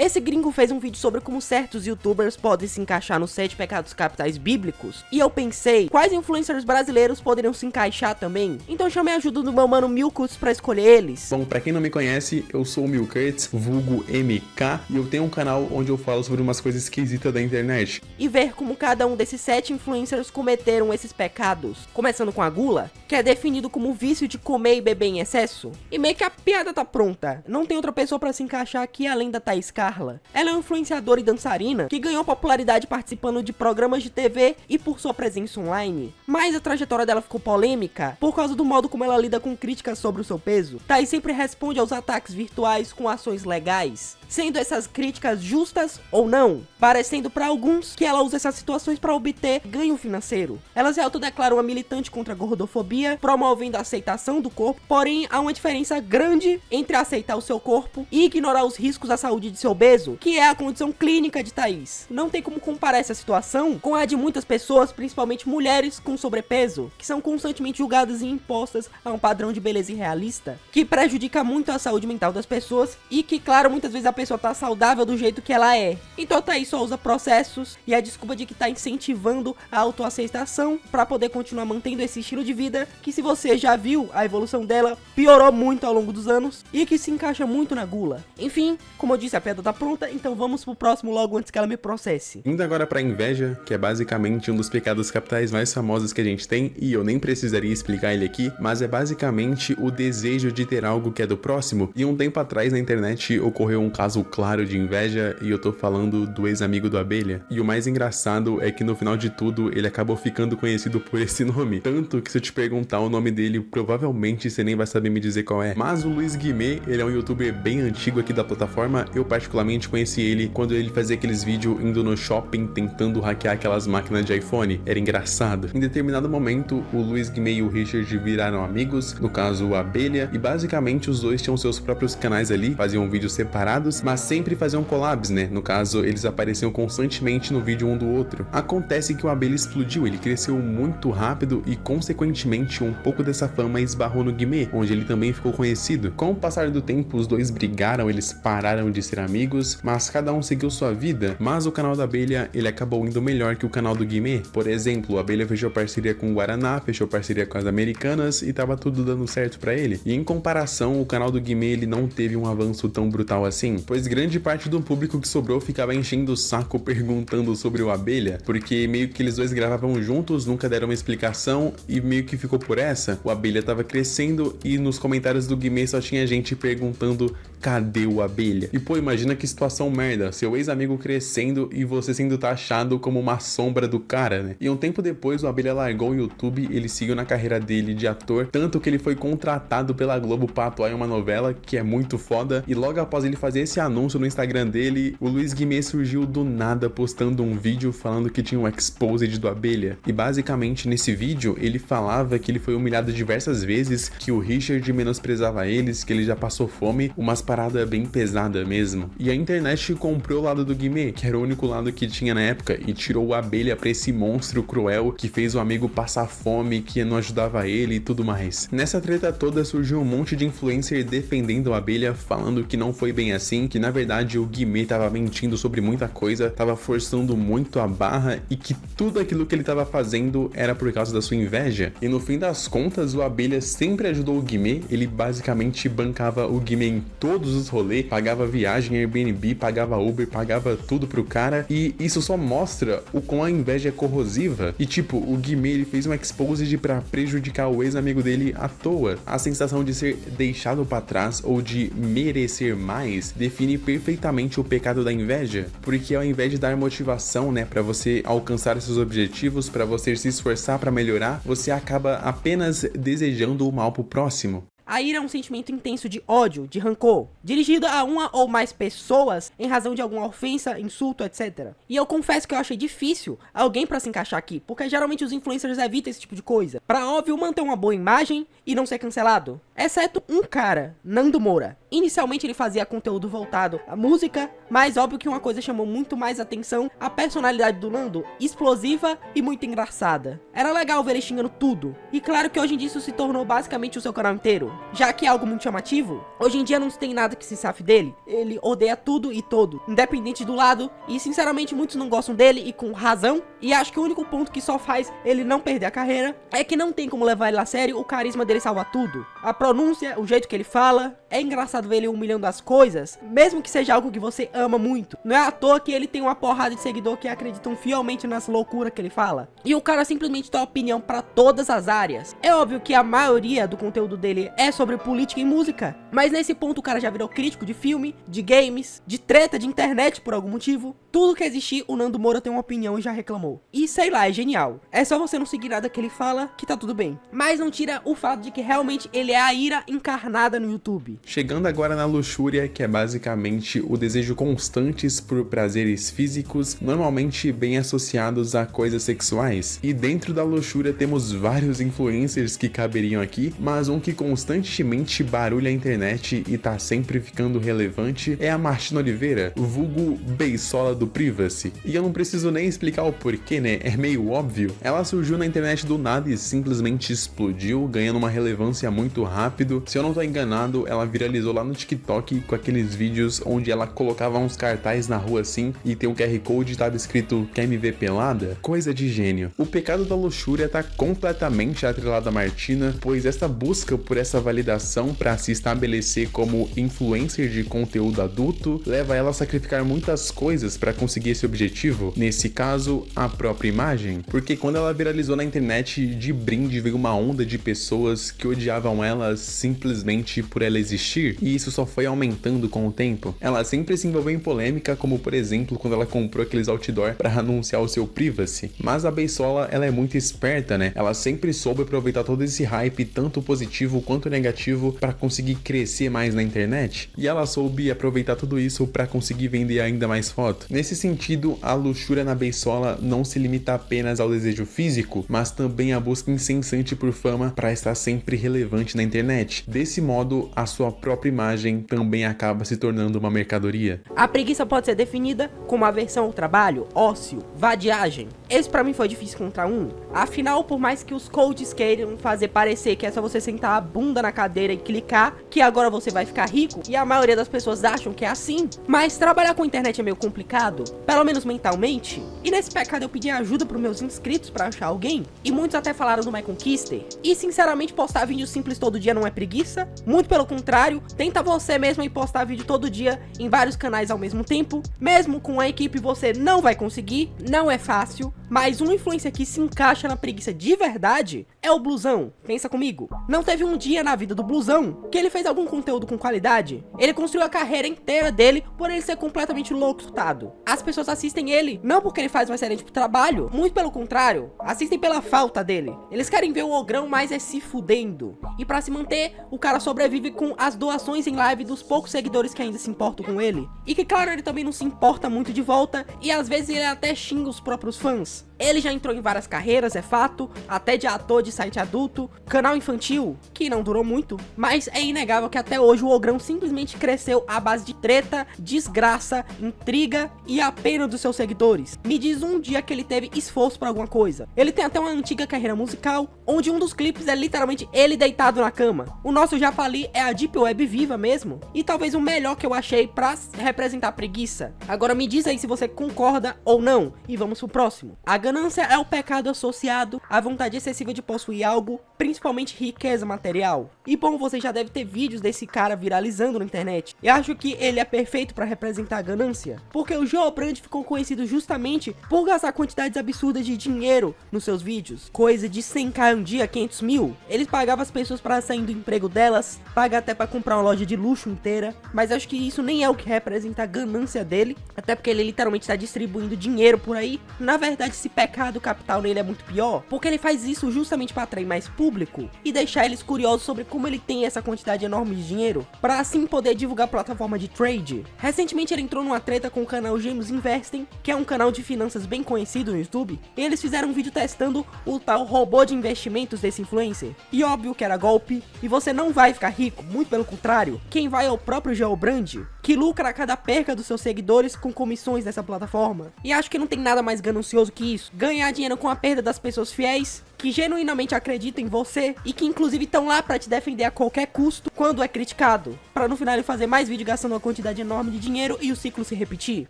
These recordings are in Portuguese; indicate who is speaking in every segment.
Speaker 1: Esse gringo fez um vídeo sobre como certos youtubers podem se encaixar nos 7 pecados capitais bíblicos, e eu pensei, quais influencers brasileiros poderiam se encaixar também? Então chamei a ajuda do meu mano Milkus pra escolher eles.
Speaker 2: Bom, pra quem não me conhece, eu sou o Milkurtz, vulgo MK, e eu tenho um canal onde eu falo sobre umas coisas esquisitas da internet.
Speaker 1: E ver como cada um desses 7 influencers cometeram esses pecados. Começando com a gula, que é definido como o vício de comer e beber em excesso. E meio que a piada tá pronta. Não tem outra pessoa pra se encaixar aqui além da Thaís Carla. Ela é uma influenciadora e dançarina que ganhou popularidade participando de programas de TV e por sua presença online. Mas a trajetória dela ficou polêmica por causa do modo como ela lida com críticas sobre o seu peso. Thaís sempre responde aos ataques virtuais com ações legais, sendo essas críticas justas ou não, parecendo para alguns que ela usa essas situações para obter ganho financeiro. Ela se autodeclara uma militante contra a gordofobia, promovendo a aceitação do corpo, porém há uma diferença grande entre aceitar o seu corpo e ignorar os riscos à saúde de seu obeso, que é a condição clínica de Thaís. Não tem como comparar essa situação com a de muitas pessoas, principalmente mulheres com sobrepeso, que são constantemente julgadas e impostas a um padrão de beleza irrealista, que prejudica muito a saúde mental das pessoas e que, claro, muitas vezes a pessoa tá saudável do jeito que ela é. Então a Thaís só usa processos e a desculpa de que tá incentivando a autoaceitação pra poder continuar mantendo esse estilo de vida que, se você já viu a evolução dela, piorou muito ao longo dos anos e que se encaixa muito na gula. Enfim, como eu disse, a pedra tá pronta, então vamos pro próximo logo antes que ela me processe.
Speaker 2: Indo agora pra inveja, que é basicamente um dos pecados capitais mais famosos que a gente tem, e eu nem precisaria explicar ele aqui, mas é basicamente o desejo de ter algo que é do próximo. E um tempo atrás na internet ocorreu um caso claro de inveja, e eu tô falando do ex-amigo do Abelha. E o mais engraçado é que no final de tudo ele acabou ficando conhecido por esse nome, tanto que se eu te perguntar o nome dele, provavelmente você nem vai saber me dizer qual é. Mas o Luiz Guimê, ele é um youtuber bem antigo aqui da plataforma. Eu particularmente conheci ele quando ele fazia aqueles vídeos indo no shopping tentando hackear aquelas máquinas de iPhone. Era engraçado. Em determinado momento, o Luiz Guimê e o Richard viraram amigos, no caso o Abelha, e basicamente os dois tinham seus próprios canais ali, faziam vídeos separados, mas sempre faziam collabs, né? No caso, eles apareciam constantemente no vídeo um do outro. Acontece que o Abelha explodiu, ele cresceu muito rápido e, consequentemente, um pouco dessa fama esbarrou no Guimê, onde ele também ficou conhecido. Com o passar do tempo, os dois brigaram, eles pararam de ser amigos, mas cada um seguiu sua vida. Mas o canal da Abelha, ele acabou indo melhor que o canal do Guimê. Por exemplo, o Abelha fechou parceria com o Guaraná, fechou parceria com as Americanas e tava tudo dando certo pra ele. E em comparação, o canal do Guimê, ele não teve um avanço tão brutal assim, pois grande parte do público que sobrou ficava enchendo o saco perguntando sobre o Abelha, porque meio que eles dois gravavam juntos, nunca deram uma explicação e meio que ficou por essa. O Abelha tava crescendo e nos comentários do Guimê só tinha gente perguntando cadê o Abelha? E pô, imagina que situação merda, seu ex-amigo crescendo e você sendo taxado como uma sombra do cara, né? E um tempo depois o Abelha largou o YouTube, ele seguiu na carreira dele de ator, tanto que ele foi contratado pela Globo pra atuar em uma novela que é muito foda, e logo após ele fazer esse anúncio no Instagram dele, o Luiz Guimê surgiu do nada postando um vídeo falando que tinha um exposed do Abelha. E basicamente nesse vídeo ele falava que ele foi humilhado diversas vezes, que o Richard menosprezava eles, que ele já passou fome, umas paradas bem pesadas mesmo. E a internet comprou o lado do Guimê, que era o único lado que tinha na época, e tirou o Abelha pra esse monstro cruel que fez o amigo passar fome, que não ajudava ele e tudo mais. Nessa treta toda surgiu um monte de influencer defendendo o Abelha, falando que não foi bem assim, que na verdade o Guimê tava mentindo sobre muita coisa, tava forçando muito a barra e que tudo aquilo que ele tava fazendo era por causa da sua inveja. E no fim das contas, o Abelha sempre ajudou o Guimê, ele basicamente bancava o Guimê em todos os rolês, pagava viagem, Airbnb, pagava Uber, pagava tudo pro cara, e isso só mostra o quão a inveja é corrosiva. E tipo, o Guimê, ele fez um exposed pra prejudicar o ex-amigo dele à toa. A sensação de ser deixado pra trás ou de merecer mais define perfeitamente o pecado da inveja, porque ao invés de dar motivação, né, pra você alcançar seus objetivos, pra você se esforçar pra melhorar, você acaba apenas desejando o mal pro próximo.
Speaker 1: A ira é um sentimento intenso de ódio, de rancor, dirigido a uma ou mais pessoas em razão de alguma ofensa, insulto, etc. E eu confesso que eu achei difícil alguém pra se encaixar aqui, porque geralmente os influencers evitam esse tipo de coisa, pra óbvio manter uma boa imagem e não ser cancelado. Exceto um cara, Nando Moura. Inicialmente ele fazia conteúdo voltado à música, mas óbvio que uma coisa chamou muito mais atenção: a personalidade do Nando, explosiva e muito engraçada. Era legal ver ele xingando tudo, e claro que hoje em dia isso se tornou basicamente o seu canal inteiro. já que é algo muito chamativo, hoje em dia não tem nada que se safe dele. Ele odeia tudo e todo, independente do lado, e sinceramente muitos não gostam dele e com razão. E acho que o único ponto que só faz ele não perder a carreira é que não tem como levar ele a sério, o carisma dele salva tudo. A pronúncia, o jeito que ele fala, é engraçado ver ele humilhando as coisas, mesmo que seja algo que você ama muito. Não é à toa que ele tem uma porrada de seguidor que acreditam fielmente nas loucuras que ele fala. E o cara simplesmente dá opinião pra todas as áreas. É óbvio que a maioria do conteúdo dele é sobre política e música, mas nesse ponto o cara já virou crítico de filme, de games, de treta, de internet por algum motivo. Tudo que existir, o Nando Moura tem uma opinião e já reclamou. E sei lá, é genial. É só você não seguir nada que ele fala que tá tudo bem. Mas não tira o fato de que realmente ele é a ira encarnada no YouTube.
Speaker 2: Chegando agora na luxúria, que é basicamente o desejo constantes por prazeres físicos, normalmente bem associados a coisas sexuais. E dentro da luxúria temos vários influencers que caberiam aqui, mas um que constantemente barulha a internet e tá sempre ficando relevante é a Martina Oliveira, vulgo Beisola do Privacy. E eu não preciso nem explicar o porquê, né? É meio óbvio. Ela surgiu na internet do nada e simplesmente explodiu, ganhando uma relevância muito rápido. Se eu não tô enganado, ela viralizou lá no TikTok com aqueles vídeos onde ela colocava uns cartazes na rua assim e tem um QR Code e tava escrito "Quer me ver pelada?" Coisa de gênio. O pecado da luxúria tá completamente atrelado a Martina, pois essa busca por essa validação para se estabelecer como influencer de conteúdo adulto leva ela a sacrificar muitas coisas para conseguir esse objetivo, nesse caso, a própria imagem, porque quando ela viralizou na internet, de brinde veio uma onda de pessoas que odiavam ela simplesmente por ela existir, e isso só foi aumentando com o tempo. Ela sempre se envolveu em polêmica, como por exemplo quando ela comprou aqueles outdoor para anunciar o seu Privacy, mas a Beisola, ela é muito esperta, né? Ela sempre soube aproveitar todo esse hype, tanto positivo quanto negativo, para conseguir crescer mais na internet, e ela soube aproveitar tudo isso para conseguir vender ainda mais foto. Nesse sentido, a luxúria na Beisola não se limita apenas ao desejo físico, mas também à busca incessante por fama para estar sempre relevante na internet. Desse modo, a sua própria imagem também acaba se tornando uma mercadoria.
Speaker 1: A preguiça pode ser definida como aversão ao trabalho, ócio, vadiagem. Esse pra mim foi difícil encontrar um. Afinal, por mais que os coaches queiram fazer parecer que é só você sentar a bunda na cadeira e clicar, que agora você vai ficar rico, e a maioria das pessoas acham que é assim, mas trabalhar com internet é meio complicado, pelo menos mentalmente. E nesse pecado eu pedi ajuda pros meus inscritos pra achar alguém, e muitos até falaram do My Conquister. E sinceramente, postar vídeo simples todo dia não é preguiça, muito pelo contrário, tenta você mesmo em postar vídeo todo dia em vários canais ao mesmo tempo. Mesmo com a equipe você não vai conseguir, não é fácil, mas uma influência que se encaixa na preguiça de verdade é o Blusão. Pensa comigo, não teve um dia na vida do Blusão que ele fez algum conteúdo com qualidade. Ele construiu a carreira inteira dele por ele ser completamente louco surtado. As pessoas assistem ele não porque ele faz uma excelente trabalho, muito pelo contrário, assistem pela falta dele. Eles querem ver o Ogrão mais é se fudendo. E pra se manter, o cara sobrevive com as doações em live dos poucos seguidores que ainda se importam com ele. E que claro, ele também não se importa muito de volta, e às vezes ele até xinga os próprios fãs. Ele já entrou em várias carreiras, é fato, até de ator de site adulto, canal infantil, que não durou muito, mas é inegável que até hoje o Ogrão simplesmente cresceu à base de treta, desgraça, intriga e a pena dos seus seguidores. Me diz um dia que ele teve esforço pra alguma coisa. Ele tem até uma antiga carreira musical, onde um dos clipes é literalmente ele deitado na cama. O nosso Japali é a Deep Web viva mesmo, e talvez o melhor que eu achei pra representar a preguiça. Agora me diz aí se você concorda ou não, e vamos pro próximo. A ganância é o pecado associado à vontade excessiva de possuir algo, principalmente riqueza material. E bom, você já deve ter vídeos desse cara viralizando na internet. Eu acho que ele é perfeito para representar a ganância, porque o Joe Brand ficou conhecido justamente por gastar quantidades absurdas de dinheiro nos seus vídeos. Coisa de 100k um dia, 500 mil. Eles pagavam as pessoas para sair do emprego delas, paga até para comprar uma loja de luxo inteira, mas acho que isso nem é o que representa a ganância dele, até porque ele literalmente está distribuindo dinheiro por aí. Na verdade, esse pecado capital nele é muito pior, porque ele faz isso justamente para atrair mais público e deixar eles curiosos sobre como ele tem essa quantidade enorme de dinheiro, para assim poder divulgar a plataforma de trade. Recentemente ele entrou numa treta com o canal Gêmeos Investem, que é um canal de finanças bem conhecido no YouTube, e eles fizeram um vídeo testando o tal robô de investimentos desse influencer. E óbvio que era golpe, e você não vai ficar rico, muito pelo contrário, quem vai é o próprio Geobrand, que lucra a cada perca dos seus seguidores com comissões nessa plataforma. E acho que não tem nada mais ganancioso que isso. amigos, ganhar dinheiro com a perda das pessoas fiéis, que genuinamente acreditam em você e que inclusive estão lá pra te defender a qualquer custo quando é criticado, pra no final ele fazer mais vídeo gastando uma quantidade enorme de dinheiro e o ciclo se repetir.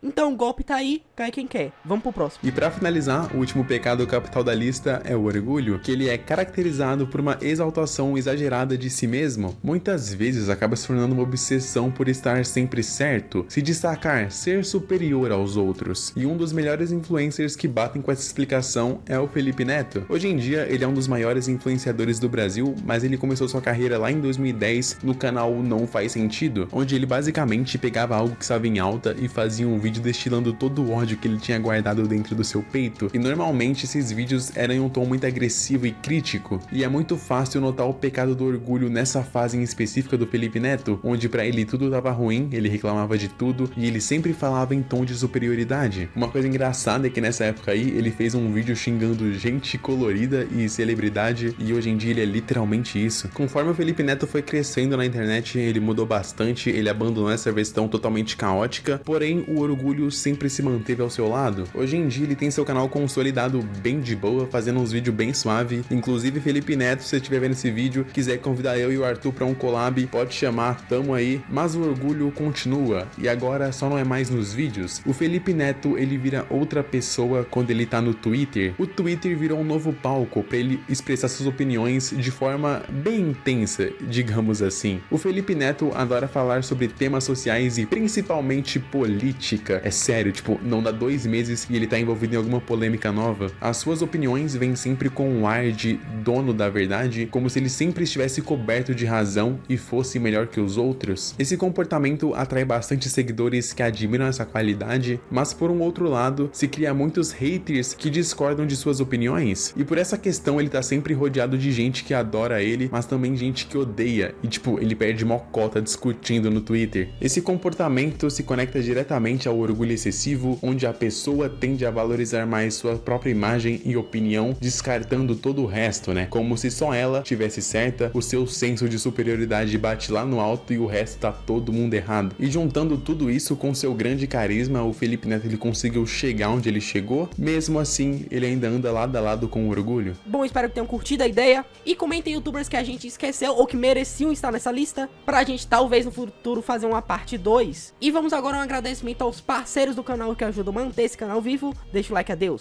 Speaker 1: Então o golpe tá aí, cai quem quer. Vamos pro próximo.
Speaker 2: E pra finalizar, o último pecado capital da lista é o orgulho, que ele é caracterizado por uma exaltação exagerada de si mesmo. Muitas vezes acaba se tornando uma obsessão por estar sempre certo, se destacar, ser superior aos outros. E um dos melhores influencers que batem com essa explicação é o Felipe Neto. Hoje em dia ele é um dos maiores influenciadores do Brasil, mas ele começou sua carreira lá em 2010 no canal Não Faz Sentido, onde ele basicamente pegava algo que estava em alta e fazia um vídeo destilando todo o ódio que ele tinha guardado dentro do seu peito. E normalmente esses vídeos eram em um tom muito agressivo e crítico, e é muito fácil notar o pecado do orgulho nessa fase em específica do Felipe Neto, onde pra ele tudo tava ruim, ele reclamava de tudo e ele sempre falava em tom de superioridade. Uma coisa engraçada é que nessa época aí ele fez um vídeo xingando gente colorida e celebridade, e hoje em dia ele é literalmente isso. Conforme o Felipe Neto foi crescendo na internet, ele mudou bastante, ele abandonou essa versão totalmente caótica, porém o orgulho sempre se manteve ao seu lado. Hoje em dia ele tem seu canal consolidado bem de boa, fazendo uns vídeos bem suave. Inclusive Felipe Neto, se você estiver vendo esse vídeo, quiser convidar eu e o Arthur pra um collab, pode chamar, tamo aí. Mas o orgulho continua, e agora só não é mais nos vídeos. O Felipe Neto, ele vira outra pessoa quando ele tá no Twitter. O Twitter virou um novo palco para ele expressar suas opiniões de forma bem intensa, digamos assim. O Felipe Neto adora falar sobre temas sociais e principalmente política. É sério, tipo, não dá 2 meses e ele tá envolvido em alguma polêmica nova. As suas opiniões vêm sempre com um ar de dono da verdade, como se ele sempre estivesse coberto de razão e fosse melhor que os outros. Esse comportamento atrai bastante seguidores que admiram essa qualidade, mas por um outro lado, se cria muitos haters que discordam de suas opiniões. E por essa questão ele tá sempre rodeado de gente que adora ele, mas também gente que odeia, e tipo, ele perde mocota discutindo no Twitter. Esse comportamento se conecta diretamente ao orgulho excessivo, onde a pessoa tende a valorizar mais sua própria imagem e opinião, descartando todo o resto, né? Como se só ela tivesse certa, o seu senso de superioridade bate lá no alto e o resto tá todo mundo errado. E juntando tudo isso com seu grande carisma, o Felipe Neto ele conseguiu chegar onde ele chegou, mesmo assim ele ainda anda lado a lado com orgulho.
Speaker 1: Bom, espero que tenham curtido a ideia e comentem youtubers que a gente esqueceu ou que mereciam estar nessa lista, pra gente talvez no futuro fazer uma parte 2. E vamos agora a um agradecimento aos parceiros do canal que ajudam a manter esse canal vivo. Deixa o like, adeus.